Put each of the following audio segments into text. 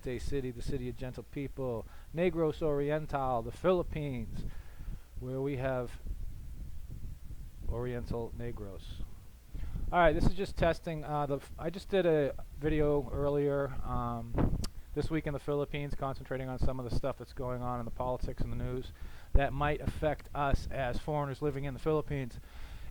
City, the city of gentle people, Negros Oriental, the Philippines, where we have Oriental Negros. Alright, this is just testing. I just did a video earlier this week in the Philippines, concentrating on some of the stuff that's going on in the politics and the news that might affect us as foreigners living in the Philippines.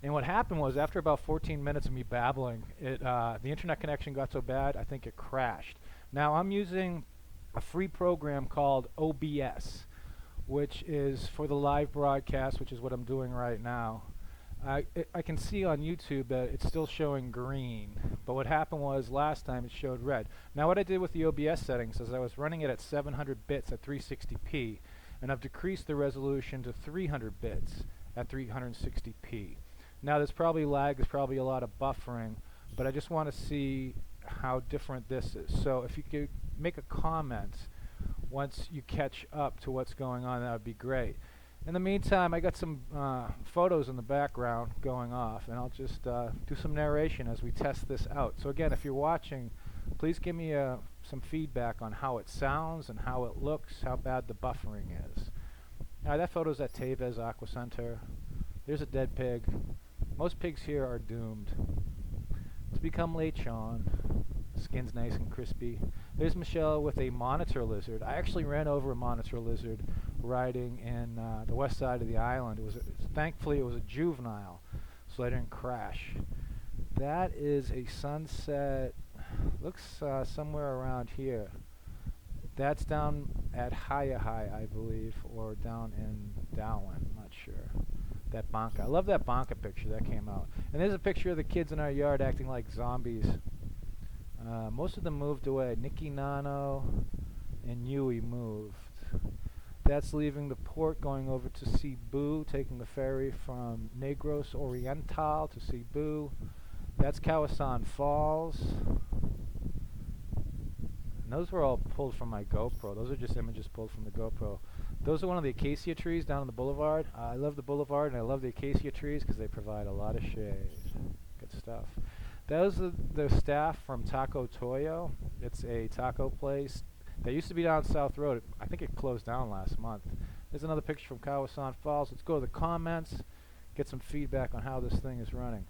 And what happened was, after about 14 minutes of me babbling, the internet connection got so bad, I think it crashed. Now, I'm using a free program called OBS, which is for the live broadcast, which is what I'm doing right now. I can see on YouTube that it's still showing green, but what happened was last time it showed red. Now what I did with the OBS settings is I was running it at 700 bits at 360p, and I've decreased the resolution to 300 bits at 360p. Now there's probably lag, there's probably a lot of buffering, but I just want to see how different this is. So if you could make a comment once you catch up to what's going on, that would be great. In the meantime, I got some photos in the background going off, and I'll just do some narration as we test this out. So again, if you're watching, please give me some feedback on how it sounds and how it looks, how bad the buffering is. Now that photo's at Tevez Aqua Center. There's a dead pig. Most pigs here are doomed to become lechon. Skin's nice and crispy. There's Michelle with a monitor lizard. I actually ran over a monitor lizard riding in the west side of the island. Thankfully it was a juvenile, so I didn't crash. That is a sunset. Looks somewhere around here. That's down at High, I believe, or down in Darwin. I'm not sure. That Banca. I love that Banca picture that came out. And there's a picture of the kids in our yard acting like zombies. Most of them moved away. Nikki, Nano, and Yui moved. That's leaving the port, going over to Cebu, taking the ferry from Negros Oriental to Cebu. That's Kawasan Falls. And those were all pulled from my GoPro. Those are just images pulled from the GoPro. Those are one of the acacia trees down on the boulevard. I love the boulevard, and I love the acacia trees because they provide a lot of shade. Good stuff. Those are the staff from Taco Toyo. It's a taco place that used to be down South Road. I think it closed down last month. There's another picture from Kawasan Falls. Let's go to the comments, get some feedback on how this thing is running.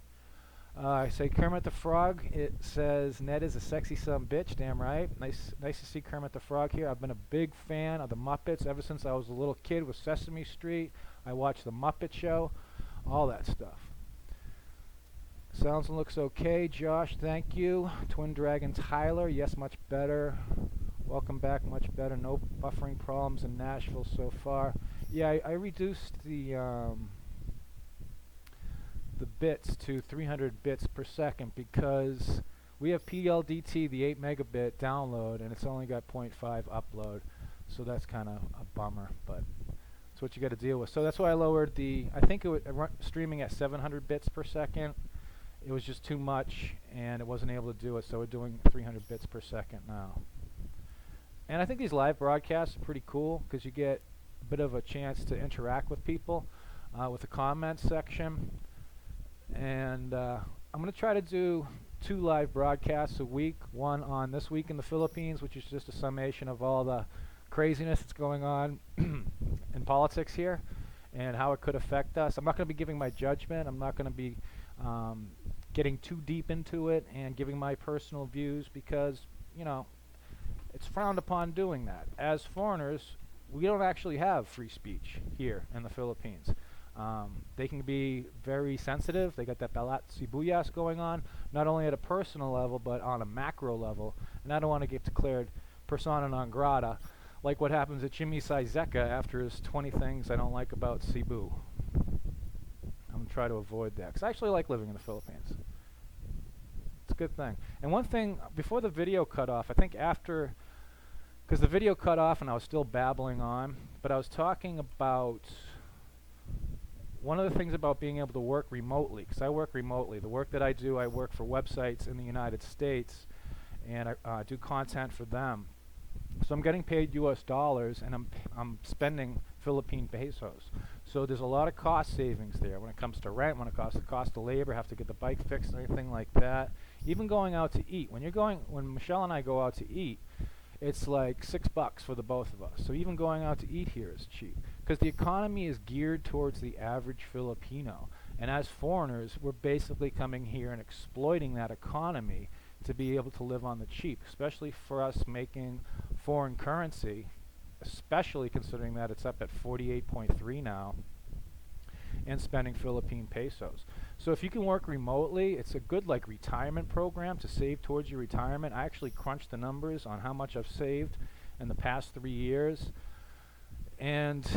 I say Kermit the Frog. It says Ned is a sexy son bitch. Damn right. Nice to see Kermit the Frog here. I've been a big fan of the Muppets ever since I was a little kid with Sesame Street. I watched the Muppet Show, all that stuff. Sounds and looks okay. Josh, thank you. Twin Dragon Tyler, yes, much better. Welcome back, much better. No buffering problems in Nashville so far. Yeah, I reduced the bits to 300 bits per second because we have PLDT, the 8 megabit download, and it's only got 0.5 upload. So that's kind of a bummer, but that's what you got to deal with. So that's why I lowered I think it was streaming at 700 bits per second. It was just too much, and it wasn't able to do it, so we're doing 300 bits per second now. And I think these live broadcasts are pretty cool because you get a bit of a chance to interact with people with the comments section. And I'm going to try to do 2 live broadcasts a week, one on This Week in the Philippines, which is just a summation of all the craziness that's going on in politics here and how it could affect us. I'm not going to be giving my judgment. I'm not going to be getting too deep into it and giving my personal views because, you know, it's frowned upon doing that. As foreigners, we don't actually have free speech here in the Philippines. They can be very sensitive. They got that balat sibuyas going on, not only at a personal level, but on a macro level. And I don't want to get declared persona non grata, like what happens at Jimmy Saizeka after his 20 things I don't like about Cebu. I'm going to try to avoid that, because I actually like living in the Philippines. It's a good thing. And one thing, before the video cut off, I think after, because the video cut off and I was still babbling on, but I was talking about one of the things about being able to work remotely, because I work remotely. The work that I do, I work for websites in the United States, and I do content for them. So I'm getting paid US dollars, and I'm spending Philippine pesos. So there's a lot of cost savings there when it comes to rent, when it costs the cost of labor, have to get the bike fixed and everything like that. Even going out to eat. When Michelle and I go out to eat, it's like $6 for the both of us. So even going out to eat here is cheap because the economy is geared towards the average Filipino. And as foreigners, we're basically coming here and exploiting that economy to be able to live on the cheap, especially for us making foreign currency, especially considering that it's up at 48.3 now, and spending Philippine pesos. So if you can work remotely, it's a good like retirement program to save towards your retirement. I actually crunched the numbers on how much I've saved in the past 3 years, and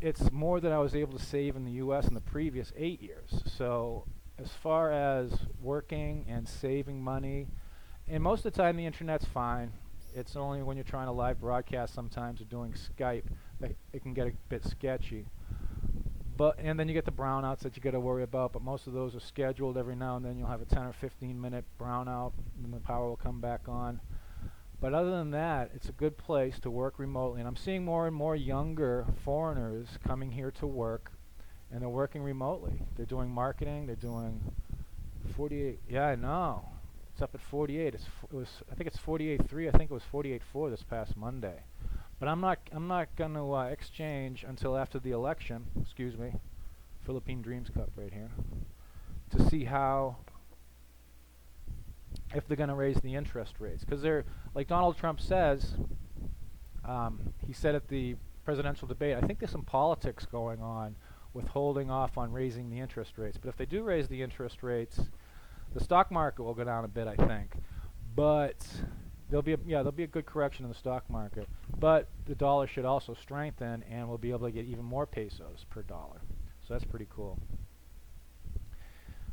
it's more than I was able to save in the US in the previous 8 years. So as far as working and saving money, and most of the time the internet's fine. It's only when you're trying to live broadcast sometimes or doing Skype that it can get a bit sketchy. And then you get the brownouts that you got to worry about, but most of those are scheduled. Every now and then you'll have a 10 or 15 minute brownout and the power will come back on. But other than that, it's a good place to work remotely. And I'm seeing more and more younger foreigners coming here to work, and they're working remotely. They're doing marketing. They're doing 48. Yeah, I know. It's up at 48. I think it's 48.3. I think it was 48.4 this past Monday. But I'm not going to exchange until after the election. Excuse me. Philippine Dreams Cup right here. To see if they're going to raise the interest rates, because they're like Donald Trump says. He said at the presidential debate, I think there's some politics going on with holding off on raising the interest rates. But if they do raise the interest rates, the stock market will go down a bit, I think. But there'll be a good correction in the stock market. But the dollar should also strengthen, and we'll be able to get even more pesos per dollar. So that's pretty cool.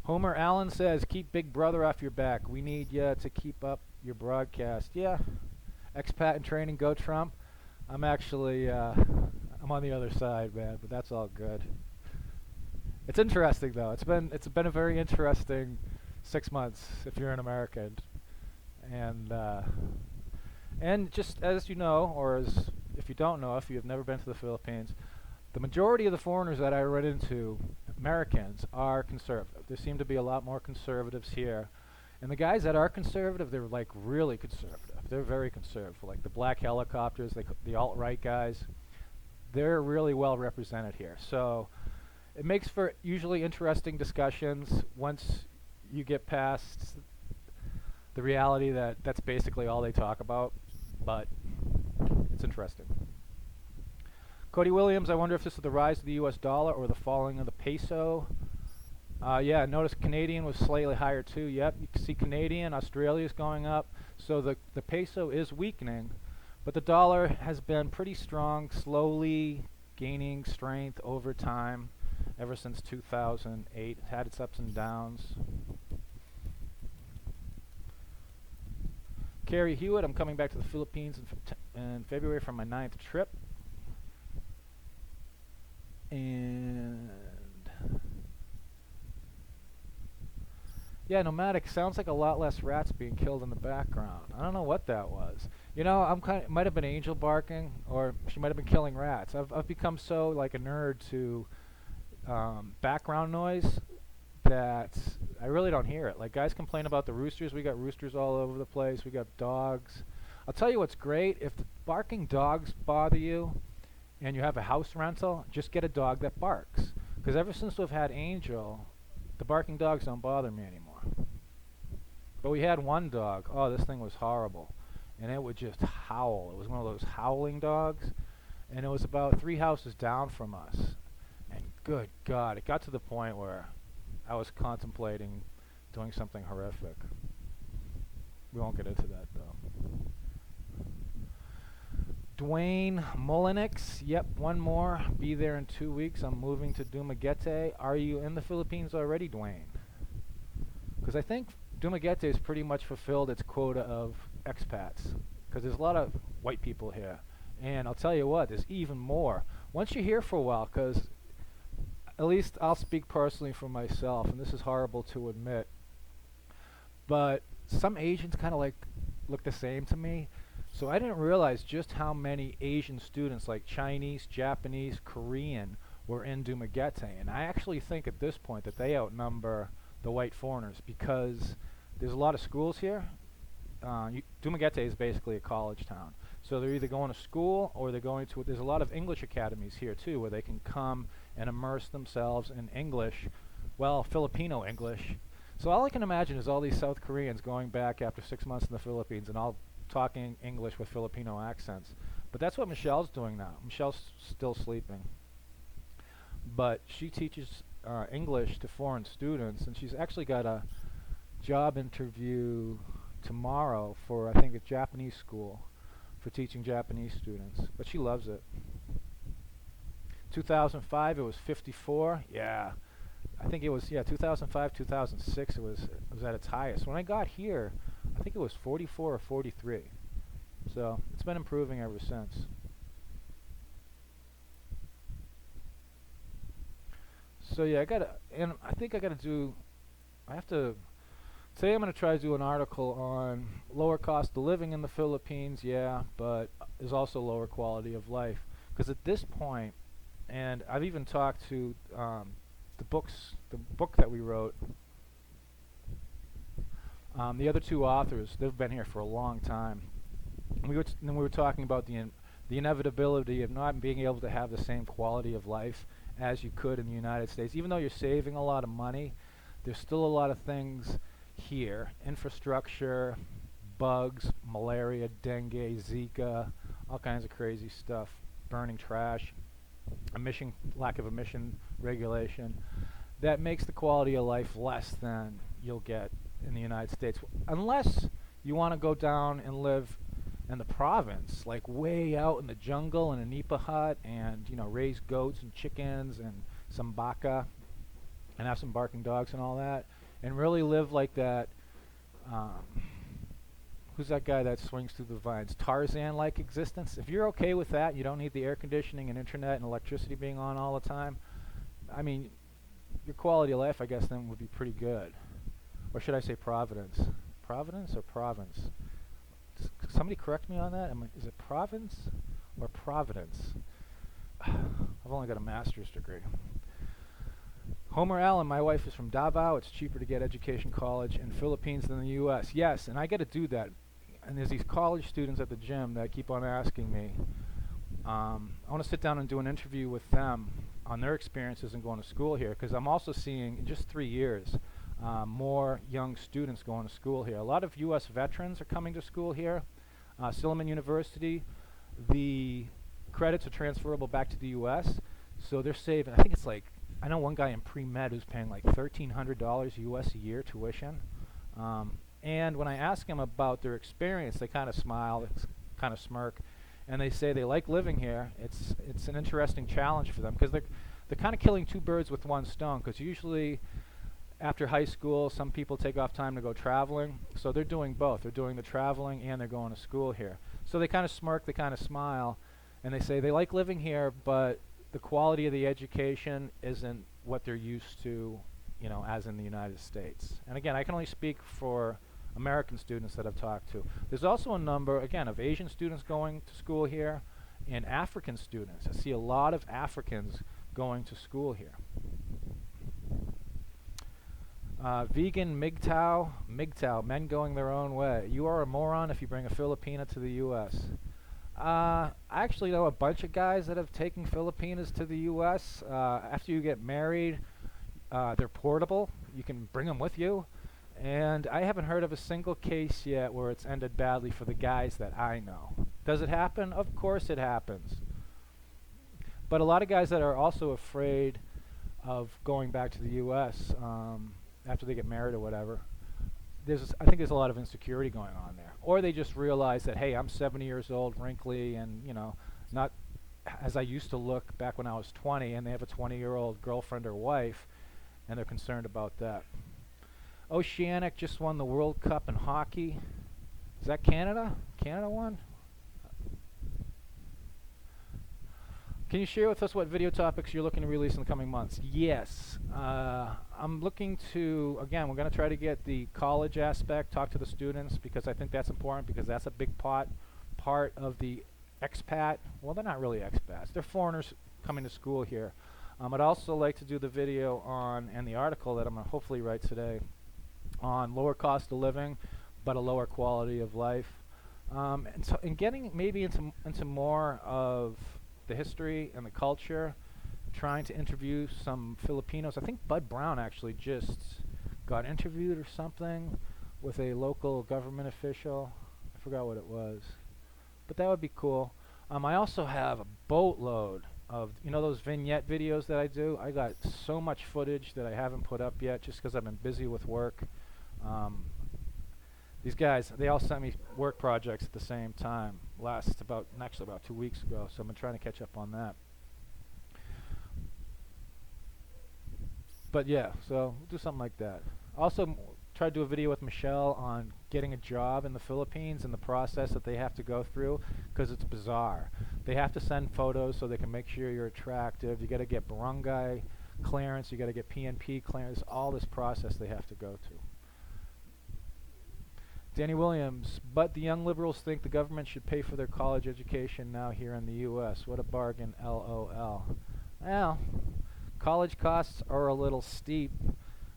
Homer Allen says, keep Big Brother off your back. We need you to keep up your broadcast. Yeah, expat in training, go Trump. I'm actually, I'm on the other side, man, but that's all good. It's interesting, though. It's been a very interesting 6 months if you're an American. And just as you know, or as if you don't know, if you've never been to the Philippines, the majority of the foreigners that I run into, Americans, are conservative. There seem to be a lot more conservatives here. And the guys that are conservative, they're like really conservative. They're very conservative. Like the black helicopters, the alt-right guys, they're really well represented here. So it makes for usually interesting discussions once you get past the reality that that's basically all they talk about, but it's interesting. Cody Williams, I wonder if this is the rise of the US dollar or the falling of the peso. Yeah, notice Canadian was slightly higher too. Yep, you can see Canadian, Australia's going up. So the peso is weakening, but the dollar has been pretty strong, slowly gaining strength over time ever since 2008. It's had its ups and downs. Carrie Hewitt, I'm coming back to the Philippines in February from my 9th trip. And yeah, nomadic sounds like a lot less rats being killed in the background. I don't know what that was. You know, it might have been Angel barking, or she might have been killing rats. I've become so like a nerd to background noise that I really don't hear it. Like guys complain about the roosters. We got roosters all over the place. We got dogs. I'll tell you what's great. If the barking dogs bother you and you have a house rental, just get a dog that barks. Because ever since we've had Angel, the barking dogs don't bother me anymore. But we had one dog. Oh, this thing was horrible. And it would just howl. It was one of those howling dogs. And it was about 3 houses down from us. And good God, it got to the point where I was contemplating doing something horrific. We won't get into that, though. Dwayne Mullenix, yep, one more. Be there in 2 weeks. I'm moving to Dumaguete. Are you in the Philippines already, Dwayne? Because I think Dumaguete has pretty much fulfilled its quota of expats. Because there's a lot of white people here. And I'll tell you what, there's even more. Once you're here for a while, because at least I'll speak personally for myself, and this is horrible to admit, but some Asians kind of like look the same to me. So I didn't realize just how many Asian students, like Chinese, Japanese, Korean, were in Dumaguete. And I actually think at this point that they outnumber the white foreigners because there's a lot of schools here. Dumaguete is basically a college town. So they're either going to school or they're going to, there's a lot of English academies here too where they can come and immerse themselves in English, well, Filipino English. So all I can imagine is all these South Koreans going back after 6 months in the Philippines and all talking English with Filipino accents. But that's what Michelle's doing now. Michelle's still sleeping. But she teaches English to foreign students, and she's actually got a job interview tomorrow for, I think, a Japanese school for teaching Japanese students. But she loves it. 2005, it was 54. Yeah. I think it was, 2005, 2006, it was at its highest. When I got here, I think it was 44 or 43. So it's been improving ever since. So yeah, today I'm gonna try to do an article on lower cost of living in the Philippines, yeah, but there's also lower quality of life. Because at this point, and I've even talked to the book that we wrote, the other two authors, they've been here for a long time. We were talking about the inevitability of not being able to have the same quality of life as you could in the United States. Even though you're saving a lot of money, there's still a lot of things here. Infrastructure, bugs, malaria, dengue, Zika, all kinds of crazy stuff. Burning trash, lack of emission regulation. That makes the quality of life less than you'll get in the United States. Unless you want to go down and live in the province, like way out in the jungle in a nipa hut, and raise goats and chickens and some baka and have some barking dogs and all that, and really live like that. Who's that guy that swings through the vines? Tarzan-like existence. If you're okay with that, you don't need the air conditioning and internet and electricity being on all the time. I mean, your quality of life, I guess, then would be pretty good. Or should I say Providence? Providence or province? Somebody correct me on that. Is it province or Providence? I've only got a master's degree. Homer Allen, my wife is from Davao. It's cheaper to get education college in Philippines than the U.S. Yes, and I got to do that. And there's these college students at the gym that keep on asking me. I want to sit down and do an interview with them on their experiences in going to school here, because I'm also seeing in just 3 years more young students going to school here. A lot of U.S. veterans are coming to school here. Silliman University, the credits are transferable back to the U.S., so they're saving, I think it's like, I know one guy in pre-med who's paying like $1,300 U.S. a year tuition. And when I ask them about their experience, they kind of smile, kind of smirk, and they say they like living here. It's an interesting challenge for them, because they're kind of killing two birds with one stone, because usually after high school, some people take off time to go traveling, so they're doing both. They're doing the traveling and they're going to school here. So they kind of smirk, they kind of smile, and they say they like living here, but the quality of the education isn't what they're used to, as in the United States. And again, I can only speak for American students that I've talked to. There's also a number, again, of Asian students going to school here and African students. I see a lot of Africans going to school here. Vegan MGTOW, men going their own way. You are a moron if you bring a Filipina to the U.S. I actually know a bunch of guys that have taken Filipinas to the U.S. After you get married, they're portable. You can bring them with you. And I haven't heard of a single case yet where it's ended badly for the guys that I know. Does it happen? Of course it happens. But a lot of guys that are also afraid of going back to the U.S. After they get married or whatever, I think there's a lot of insecurity going on there. Or they just realize that, hey, I'm 70 years old, wrinkly, and not as I used to look back when I was 20, and they have a 20-year-old girlfriend or wife, and they're concerned about that. Oceanic just won the World Cup in hockey. Is that Canada? Canada won? Can you share with us what video topics you're looking to release in the coming months? Yes. I'm looking to, again, we're going to try to get the college aspect, talk to the students, because I think that's important, because that's a big part of the expat. Well, they're not really expats. They're foreigners coming to school here. I'd also like to do the video on, and the article that I'm going to hopefully write today, on lower cost of living, but a lower quality of life. And getting maybe into more of the history and the culture, trying to interview some Filipinos. I think Bud Brown actually just got interviewed or something with a local government official. I forgot what it was, but that would be cool. I also have a boatload of, those vignette videos that I do. I got so much footage that I haven't put up yet just because I've been busy with work. These guys, they all sent me work projects at the same time. Actually about 2 weeks ago, so I've been trying to catch up on that. But yeah, so we'll do something like that. Also, tried to do a video with Michelle on getting a job in the Philippines and the process that they have to go through, because it's bizarre. They have to send photos so they can make sure you're attractive. You got to get barangay clearance, you got to get PNP clearance, all this process they have to go to. Danny Williams, but the young liberals think the government should pay for their college education now here in the U.S. What a bargain, LOL. Well, college costs are a little steep.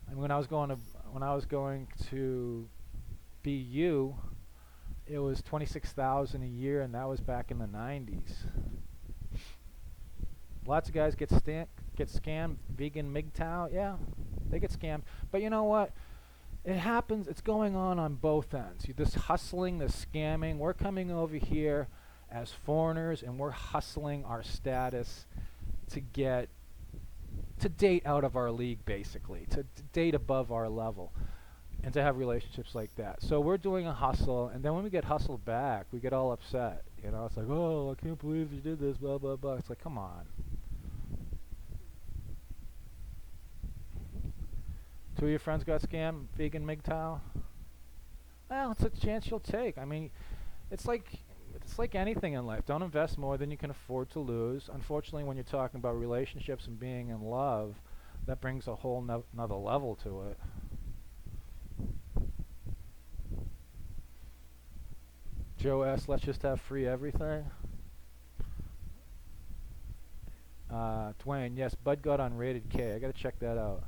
And when I was going to BU, it was $26,000 a year, and that was back in the 90s. Lots of guys get scammed. Vegan MGTOW, yeah, they get scammed. But you know what? It happens. It's going on both ends. This hustling, this scamming. We're coming over here as foreigners, and we're hustling our status to date out of our league, basically, to date above our level, and to have relationships like that. So we're doing a hustle, and then when we get hustled back, we get all upset. It's like, oh, I can't believe you did this, blah, blah, blah. It's like, come on. Two of your friends got scammed, vegan MGTOW? Well, it's a chance you'll take. I mean, it's like anything in life. Don't invest more than you can afford to lose. Unfortunately, when you're talking about relationships and being in love, that brings a whole another level to it. Joe S., let's just have free everything. Dwayne, yes, Bud got on Rated K. I gotta check that out.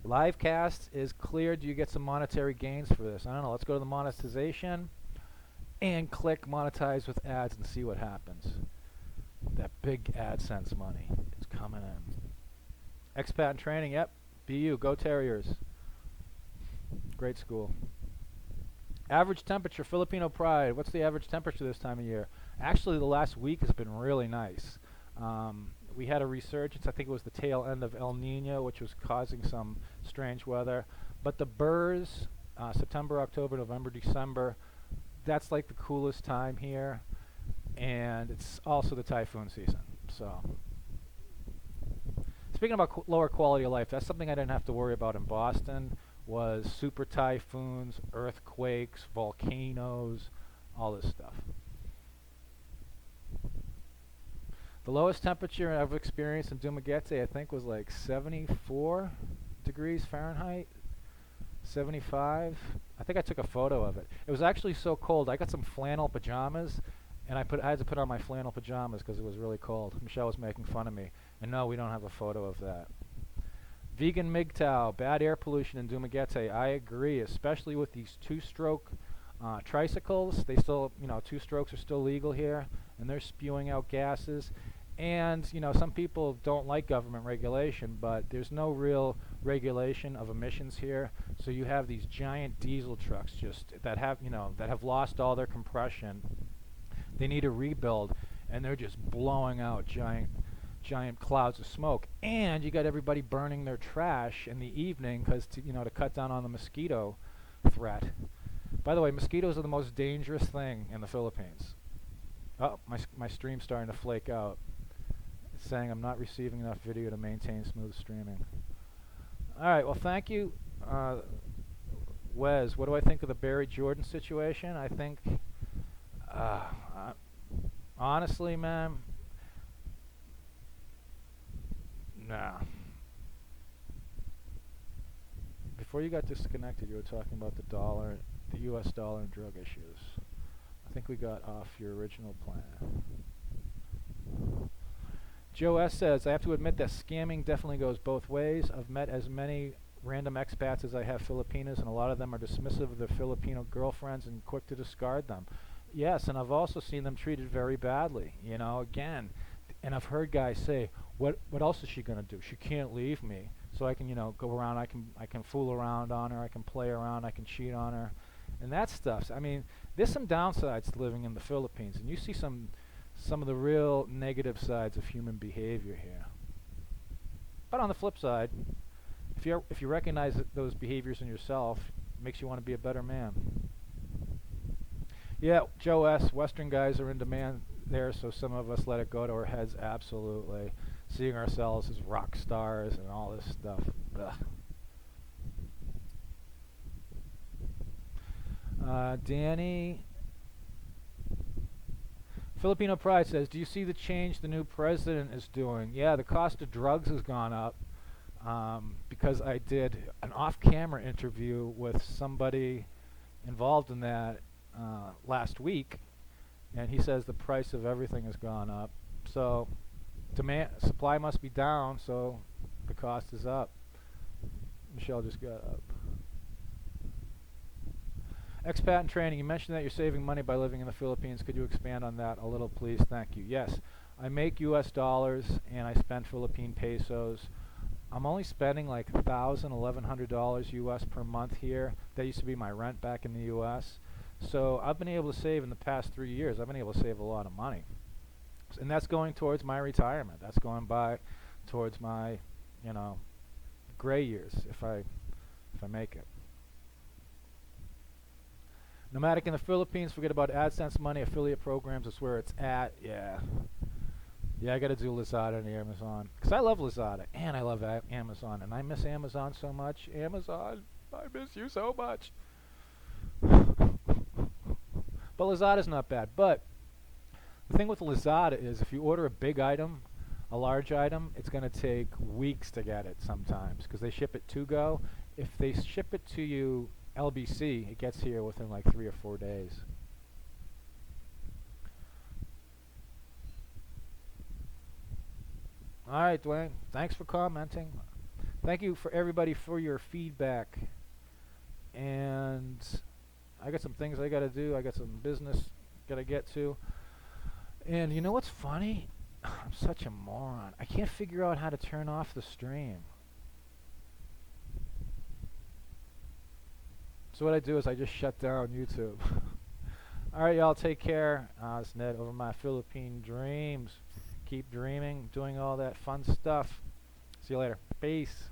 Livecast is clear. Do you get some monetary gains for this? I don't know. Let's go to the monetization and click monetize with ads and see what happens. That big AdSense money is coming in. Expat and training, yep. BU, go Terriers. Great school. Average temperature, Filipino Pride. What's the average temperature this time of year? Actually, the last week has been really nice. We had a resurgence. I think it was the tail end of El Nino, which was causing some strange weather. But the burrs, September, October, November, December, that's like the coolest time here. And it's also the typhoon season. So, speaking about lower quality of life, that's something I didn't have to worry about in Boston, was super typhoons, earthquakes, volcanoes, all this stuff. The lowest temperature I've experienced in Dumaguete, I think, was like 74 degrees Fahrenheit, 75. I think I took a photo of it. It was actually so cold. I got some flannel pajamas, and I had to put on my flannel pajamas because it was really cold. Michelle was making fun of me. And no, we don't have a photo of that. Vegan MGTOW, bad air pollution in Dumaguete. I agree, especially with these two-stroke tricycles. They still, two strokes are still legal here, and they're spewing out gases. And, some people don't like government regulation, but there's no real regulation of emissions here. So you have these giant diesel trucks that have lost all their compression. They need a rebuild, and they're just blowing out giant clouds of smoke. And you got everybody burning their trash in the evening because to cut down on the mosquito threat. By the way, mosquitoes are the most dangerous thing in the Philippines. Oh, my stream's starting to flake out. It's saying I'm not receiving enough video to maintain smooth streaming. Alright, well, thank you. Wes, what do I think of the Barry Jordan situation? I think, honestly, man, nah. Before you got disconnected, you were talking about the dollar, the US dollar, and drug issues. I think we got off your original plan. Joe S. says, I have to admit that scamming definitely goes both ways. I've met as many random expats as I have Filipinas, and a lot of them are dismissive of their Filipino girlfriends and quick to discard them. Yes, and I've also seen them treated very badly. You know, again, and I've heard guys say, "What else is she gonna do? She can't leave me, so I can, you know, go around. I can fool around on her. I can play around. I can cheat on her, and that stuff." I mean, there's some downsides to living in the Philippines, and you see some of the real negative sides of human behavior here. But on the flip side, if you recognize those behaviors in yourself, it makes you want to be a better man. Yeah, Joe S. Western guys are in demand there, so some of us let it go to our heads. Absolutely, seeing ourselves as rock stars and all this stuff. Ugh. Danny Filipino Pride says, "Do you see the change the new president is doing?" Yeah, the cost of drugs has gone up. Because I did an off-camera interview with somebody involved in that last week, and he says the price of everything has gone up. So supply must be down, so the cost is up. Michelle just got up. Expat and training. You mentioned that you're saving money by living in the Philippines. Could you expand on that a little, please? Thank you. Yes, I make U.S. dollars and I spend Philippine pesos. I'm only spending like $1,100 US per month here. That used to be my rent back in the US. So I've been able to save in the past 3 years. I've been able to save a lot of money, and that's going towards my retirement. That's going towards my, you know, gray years if I make it. Nomadic in the Philippines. Forget about AdSense money. Affiliate programs is where it's at. Yeah, I gotta do Lazada and Amazon. Because I love Lazada, and I love Amazon. And I miss Amazon so much. Amazon, I miss you so much. But Lazada's not bad. But the thing with Lazada is if you order a big item, a large item, it's gonna take weeks to get it sometimes. Because they ship it to go. If they ship it to you LBC, it gets here within like 3 or 4 days. All right, Dwayne. Thanks for commenting. Thank you for everybody for your feedback. And I got some things I got to do. I got some business got to get to. And you know what's funny? I'm such a moron. I can't figure out how to turn off the stream. So what I do is I just shut down YouTube. All right, y'all. Take care. It's Ned over my Philippine dreams. Keep dreaming, doing all that fun stuff. See you later. Peace.